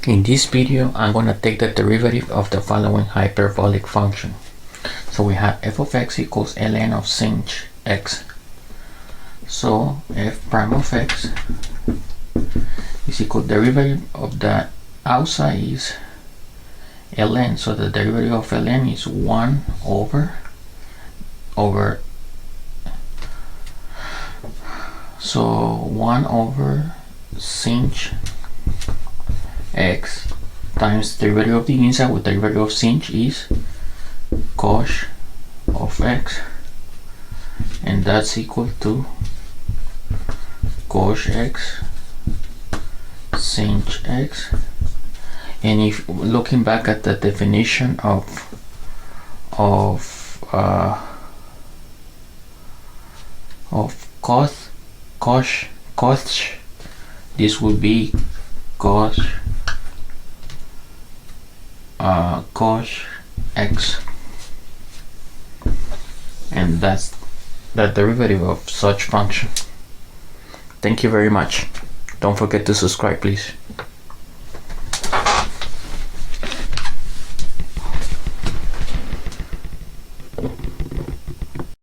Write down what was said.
In this video, I'm going to take the derivative of the following hyperbolic function. So we have f of x equals ln of sinh x. So f prime of x is equal to derivative of the outside is ln. So the derivative of ln is 1 over so 1 over sinh x times derivative of the inside with derivative of sinh is cos of x, and that's equal to cos x sinh x. And if looking back at the definition of cos, this would be cos x, and that's the derivative of such function. Thank you very much. Don't forget to subscribe, please.